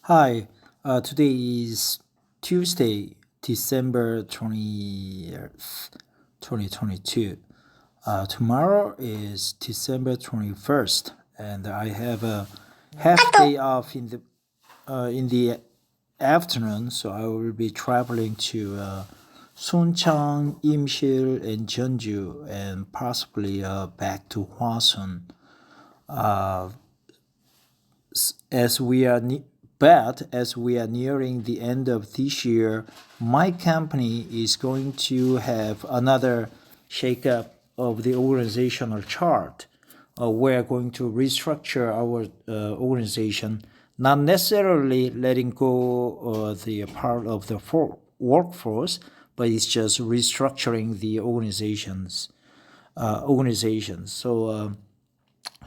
Hi, today is Tuesday, December 20th, 2022. Tomorrow is December 21st, and I have a half day off in the afternoon, so I will be traveling to Suncheon, Imshil, and Jeonju, and possibly back to Hwasun. as we are ne- but as we are nearing the end of this year, my company is going to have another shakeup of the organizational chart. We're going to restructure our organization, not necessarily letting go the part of the workforce, but it's just restructuring the organizations. So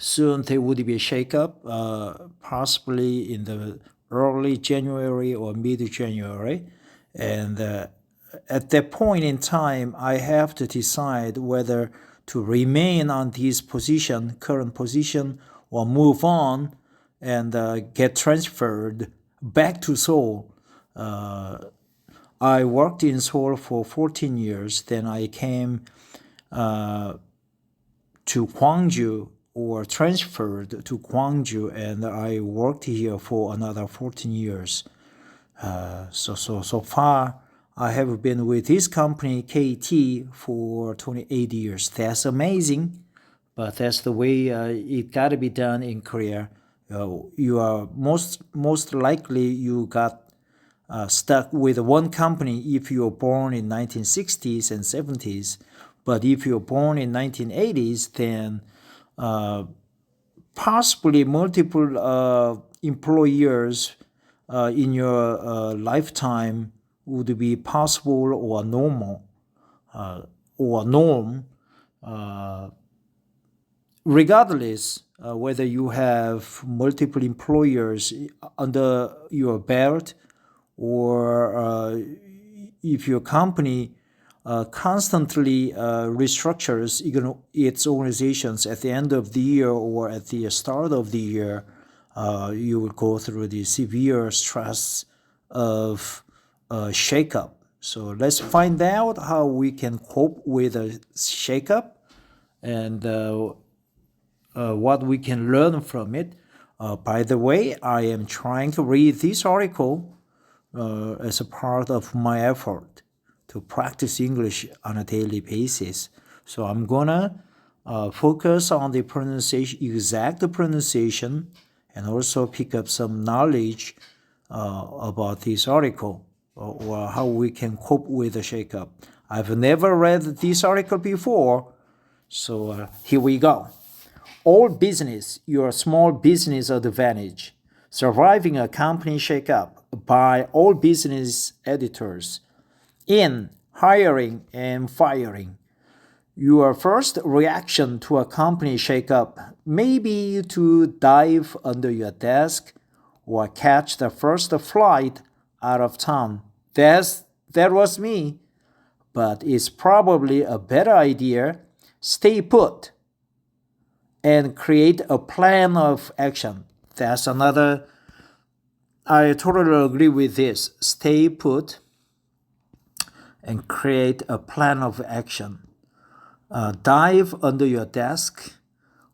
soon there would be a shakeup, possibly in the early January or mid January. And at that point in time, I have to decide whether to remain on this position, current position, or move on and get transferred back to Seoul. I worked in Seoul for 14 years. Then I came to Gwangju or transferred to Gwangju, and I worked here for another 14 years. So far, I have been with this company KT for 28 years. That's amazing, but that's the way it got to be done in Korea. You are most likely you got stuck with one company if you were born in 1960s and 70s. But if you're born in 1980s, then possibly multiple employers in your lifetime would be possible or normal or norm, regardless whether you have multiple employers under your belt or if your company constantly restructures its organizations at the end of the year or at the start of the year, you will go through the severe stress of shakeup. So let's find out how we can cope with a shakeup and what we can learn from it. By the way, I am trying to read this article as a part of my effort to practice English on a daily basis. So I'm gonna focus on the pronunciation, exact pronunciation, and also pick up some knowledge about this article or how we can cope with the shakeup. I've never read this article before, so here we go. All business, your small business advantage. Surviving a company shakeup by all business editors. In hiring and firing. Your first reaction to a company shakeup may be to dive under your desk or catch the first flight out of town. That was me. But it's probably a better idea. Stay put and create a plan of action. That's another. I totally agree with this. Stay put and create a plan of action. Dive under your desk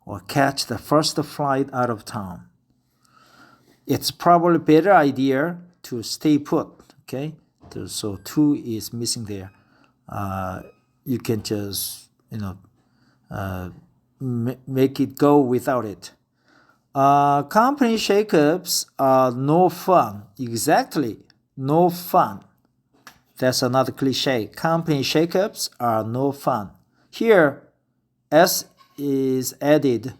or catch the first flight out of town. It's probably a better idea to stay put, okay? So two is missing there. You can just, make it go without it. Company shakeups are no fun. Exactly, no fun. That's another cliche. Company shakeups are no fun. Here, S is added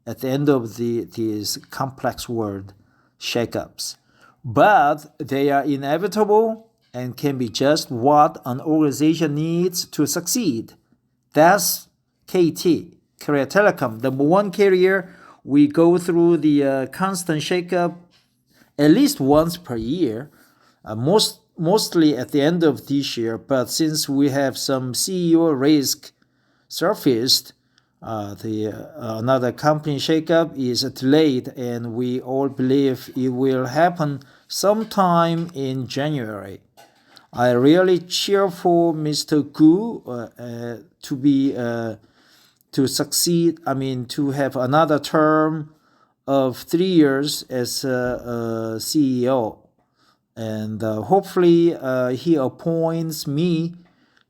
at the end of this complex word, shakeups. But they are inevitable and can be just what an organization needs to succeed. That's KT, Korea Telecom, number one carrier. We go through the constant shakeup at least once per year. Mostly at the end of this year, but since we have some CEO risk surfaced, another company shakeup is delayed, and we all believe it will happen sometime in January. I really cheer for Mr. Gu to succeed. I mean, to have another term of 3 years as a CEO, and hopefully he appoints me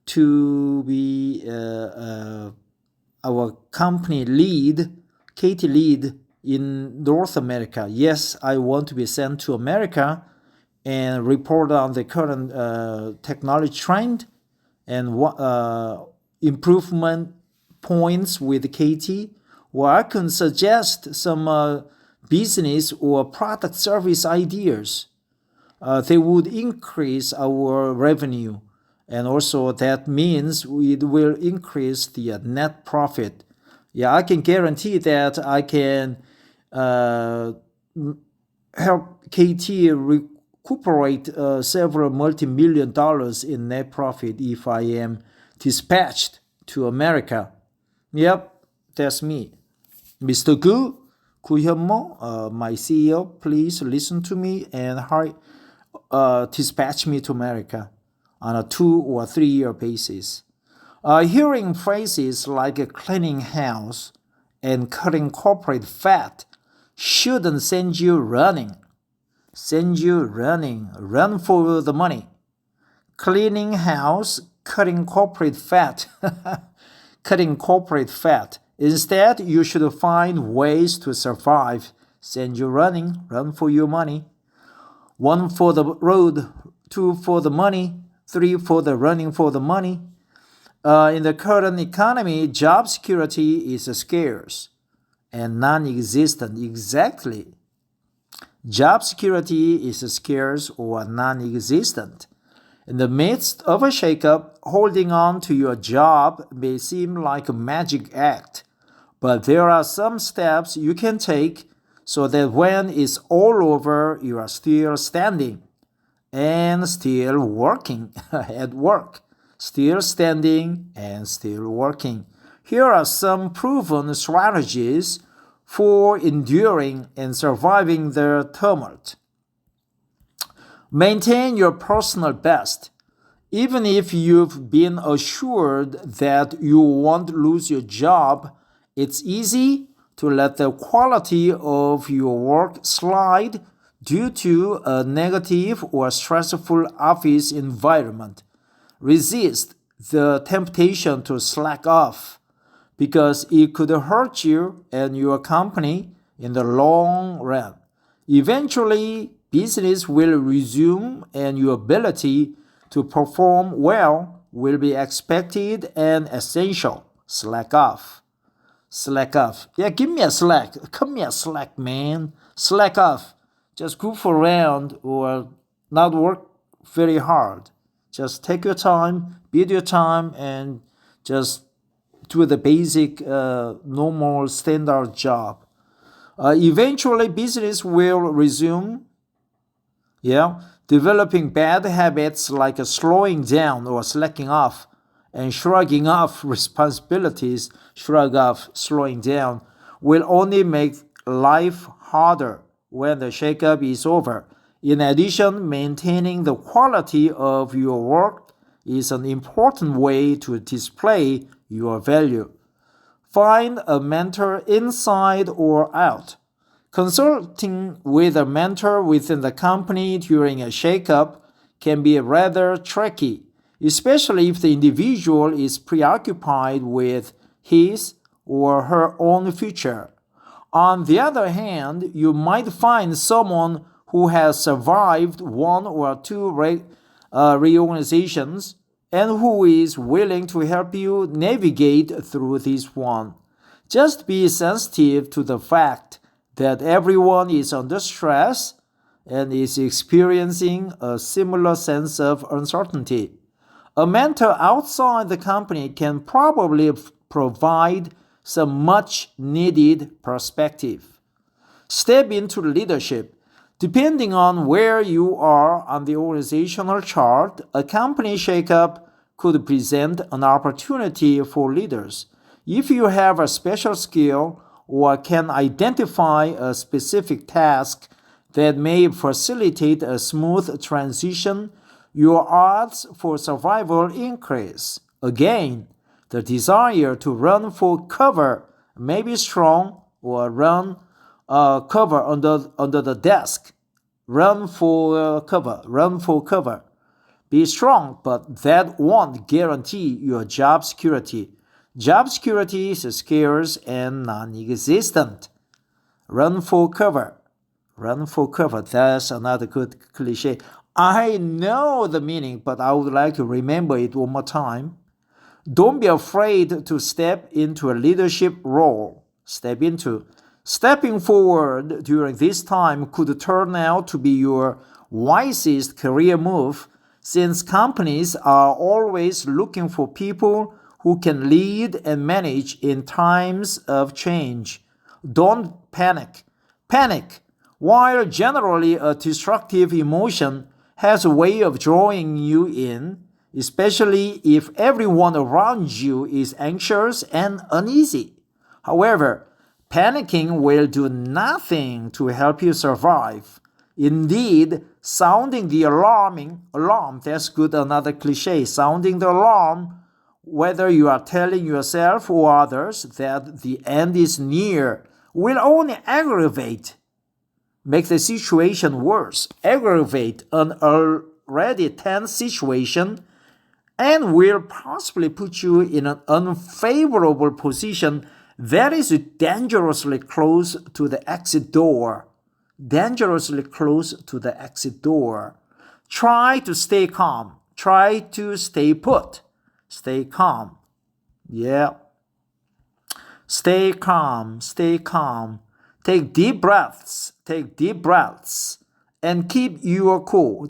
to be our company lead, KT lead in North America. Yes, I want to be sent to America and report on the current technology trend and improvement points with KT, or I can suggest some business or product service ideas. They would increase our revenue, and also that means it will increase the net profit. Yeah, I can guarantee that I can help KT recuperate several multi-million dollars in net profit if I am dispatched to America. Yep, that's me. Mr. Gu Hyun-mo, my CEO, please listen to me and dispatch me to America on a 2 or 3 year basis. Hearing phrases like cleaning house and cutting corporate fat shouldn't send you running. Run for the money. Cleaning house, cutting corporate fat. Instead, you should find ways to survive. Send you running, run for your money. 1 for the road, 2 for the money, 3 for the running for the money. In the current economy, job security is scarce and non-existent. Exactly. Job security is scarce or non-existent. In the midst of a shakeup, holding on to your job may seem like a magic act, but there are some steps you can take so that when it's all over, you are still standing and still working at work. Still standing and still working. Here are some proven strategies for enduring and surviving the tumult. Maintain your personal best. Even if you've been assured that you won't lose your job, it's easy to let the quality of your work slide due to a negative or stressful office environment. Resist the temptation to slack off because it could hurt you and your company in the long run. Eventually, business will resume and your ability to perform well will be expected and essential. Slack off. Yeah, give me a slack. Cut me a slack, man. Slack off. Just goof around or not work very hard. Just take your time, bid your time, and just do the basic, normal, standard job. Eventually, business will resume. Yeah, developing bad habits like slowing down or slacking off and shrugging off responsibilities, slowing down, will only make life harder when the shakeup is over. In addition, maintaining the quality of your work is an important way to display your value. Find a mentor inside or out. Consulting with a mentor within the company during a shakeup can be rather tricky, especially if the individual is preoccupied with his or her own future. On the other hand, you might find someone who has survived 1 or 2 reorganizations and who is willing to help you navigate through this one. Just be sensitive to the fact that everyone is under stress and is experiencing a similar sense of uncertainty. A mentor outside the company can probably provide some much needed perspective. Step into leadership. Depending on where you are on the organizational chart, a company shakeup could present an opportunity for leaders. If you have a special skill or can identify a specific task that may facilitate a smooth transition, your odds for survival increase. Again, the desire to run for cover may be strong, or run cover under the desk. Run for cover. Be strong, but that won't guarantee your job security. Job security is scarce and non-existent. Run for cover. Run for cover. That's another good cliche. I know the meaning, but I would like to remember it one more time. Don't be afraid to step into a leadership role. Stepping forward during this time could turn out to be your wisest career move, since companies are always looking for people who can lead and manage in times of change. Don't panic. Panic, while generally a destructive emotion, has a way of drawing you in, especially if everyone around you is anxious and uneasy. However, panicking will do nothing to help you survive. Indeed, sounding the alarm, that's good, another cliche, sounding the alarm, whether you are telling yourself or others that the end is near, will only make the situation worse, aggravate an already tense situation, and will possibly put you in an unfavorable position that is dangerously close to the exit door. Dangerously close to the exit door. Try to stay calm. Try to stay put. Stay calm. Yeah. Stay calm. Stay calm. Take deep breaths. Take deep breaths. And keep your cool.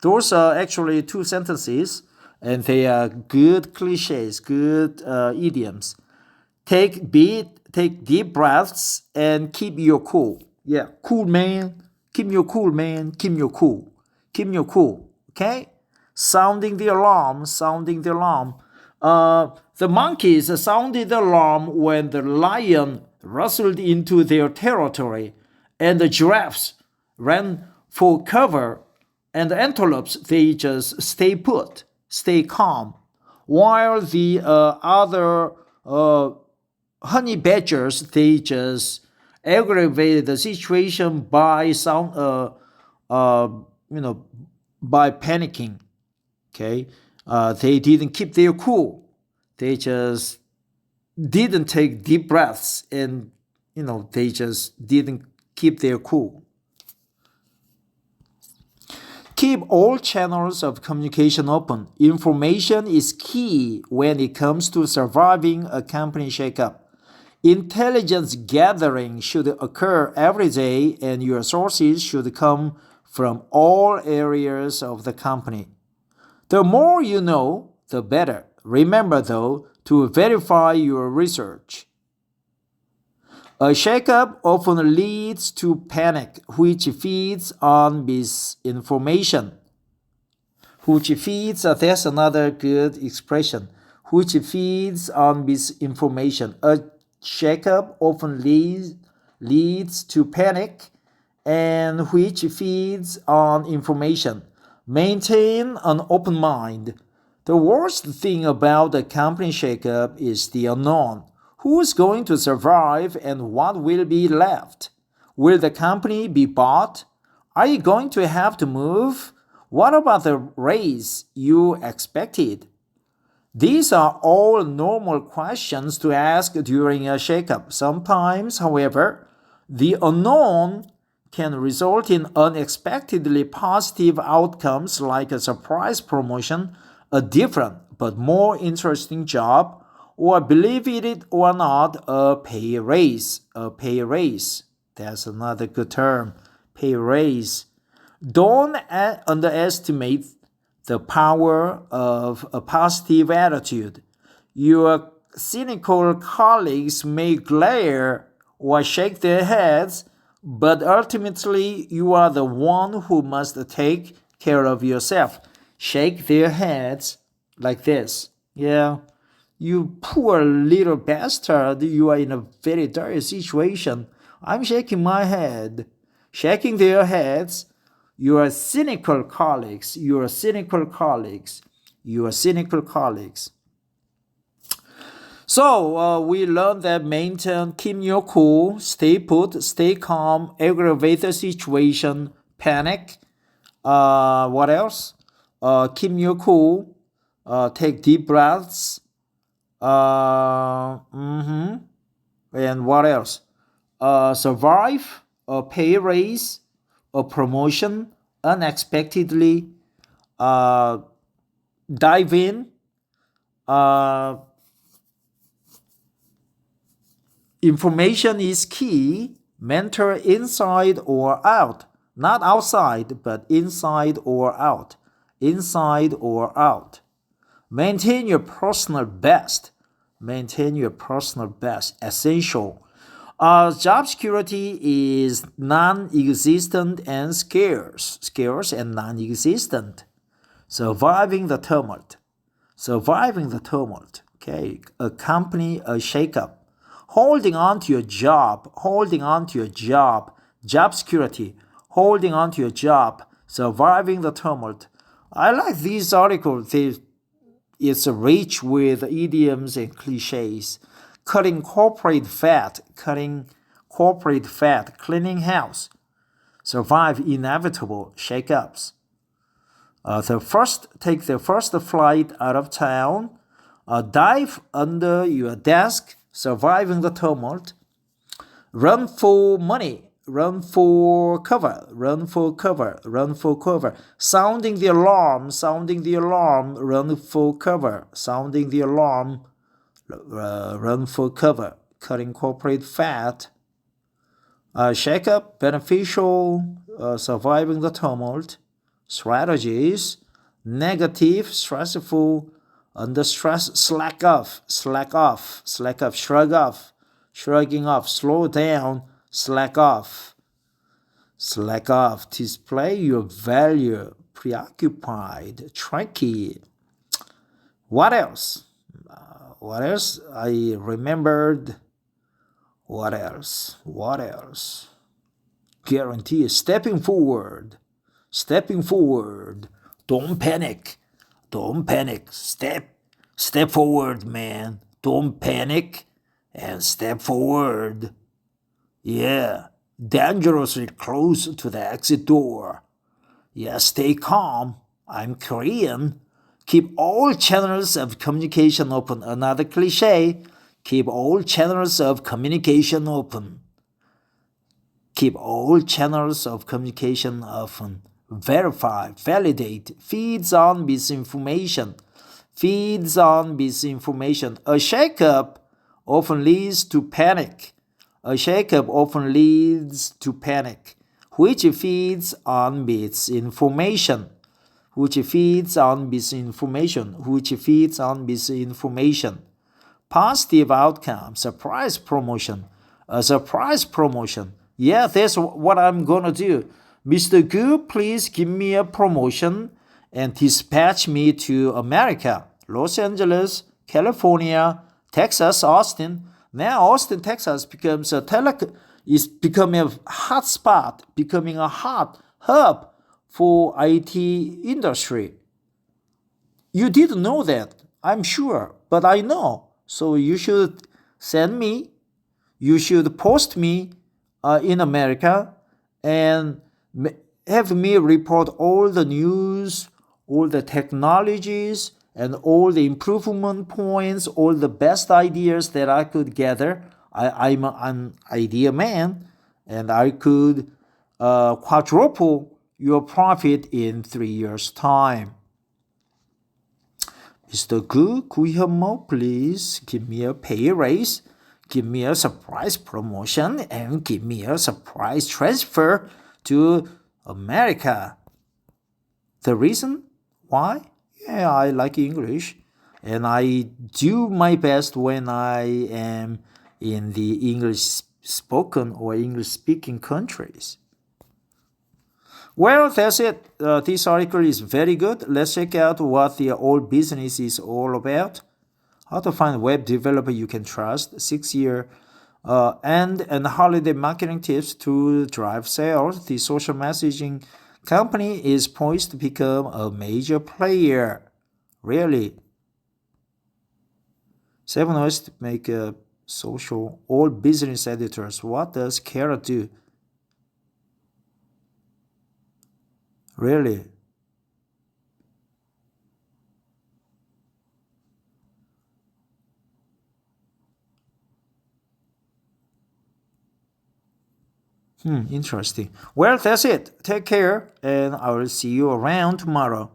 Those are actually two sentences, and they are good cliches, good idioms. Take deep breaths and keep your cool. Yeah, cool man. Keep your cool, man. Keep your cool. Keep your cool. Okay? Sounding the alarm. The monkeys sounded the alarm when the lion rustled into their territory, and the giraffes ran for cover, and the antelopes, they just stay put, stay calm, while the other honey badgers, they just aggravated the situation by by panicking. Okay, they didn't keep their cool. They just didn't take deep breaths, and they just didn't keep their cool. Keep all channels of communication open. Information is key when it comes to surviving a company shakeup. Intelligence gathering should occur every day, and your sources should come from all areas of the company. The more you know, the better. Remember, though, to verify your research. A shakeup often leads to panic, which feeds on misinformation. That's another good expression. Which feeds on misinformation. A shakeup often leads to panic, and which feeds on information. Maintain an open mind. The worst thing about a company shakeup is the unknown. Who is going to survive and what will be left? Will the company be bought? Are you going to have to move? What about the raise you expected? These are all normal questions to ask during a shakeup. Sometimes, however, the unknown can result in unexpectedly positive outcomes, like a surprise promotion, a different but more interesting job, or, believe it or not, a pay raise. That's another good term. Pay raise. Don't underestimate the power of a positive attitude. Your cynical colleagues may glare or shake their heads, but ultimately you are the one who must take care of yourself. Shake their heads like this. Yeah. You poor little bastard, you are in a very dire situation. I'm shaking my head, shaking their heads. You are cynical colleagues. You are cynical colleagues. You are cynical colleagues. So we learned that maintain, keep your cool, stay put, stay calm, aggravate the situation, panic. What else? Keep your cool, take deep breaths. And what else? Survive, a pay raise, a promotion unexpectedly, dive in, information is key, mentor inside or out, not outside, but inside or out, inside or out. Maintain your personal best, maintain your personal best, essential. Job security is non-existent and scarce and non-existent. Surviving the tumult, okay, a company, a shakeup, holding on to your job, job security, holding on to your job, surviving the tumult. I like these articles. It's rich with idioms and cliches. Cutting corporate fat, cleaning house, survive inevitable shakeups. Take the first flight out of town, dive under your desk, surviving the tumult, run for money, run for cover, sounding the alarm, run for cover, sounding the alarm, run for cover, cutting corporate fat, shake-up, beneficial, surviving the tumult, strategies, negative, stressful, under stress, slack off, shrugging off, slow down, slack off, display your value, preoccupied, tricky. What else? I remembered. What else? Guarantee stepping forward. Don't panic. Step forward, man. Don't panic and step forward. Yeah, dangerously close to the exit door. Yeah, stay calm. I'm Korean. Keep all channels of communication open. Another cliche. Keep all channels of communication open. Keep all channels of communication open. Verify, validate, feeds on misinformation. A shakeup often leads to panic. Which feeds on misinformation. Positive outcome, surprise promotion. Yeah, that's what I'm gonna do. Mr. Gu, please give me a promotion and dispatch me to America, Los Angeles, California, Texas, Austin. Now Austin, Texas is becoming a hot spot, becoming a hot hub for IT industry. You didn't know that, I'm sure, but I know. So you should post me in America and have me report all the news, all the technologies, and all the improvement points, all the best ideas that I could gather. I'm an idea man, and I could quadruple your profit in 3 years' time. Mr. Gu Hyunmo, please give me a pay raise, give me a surprise promotion, and give me a surprise transfer to America. The reason why? Yeah, I like English, and I do my best when I am in the English spoken or English speaking countries. Well, that's it. This article is very good. Let's check out what the old business is all about. How to find a web developer you can trust. 6-year and holiday marketing tips to drive sales. The social messaging company is poised to become a major player. Really, seven ways to make a social or business editors. What does Kara do? Really? Interesting. Well, that's it. Take care, and I will see you around tomorrow.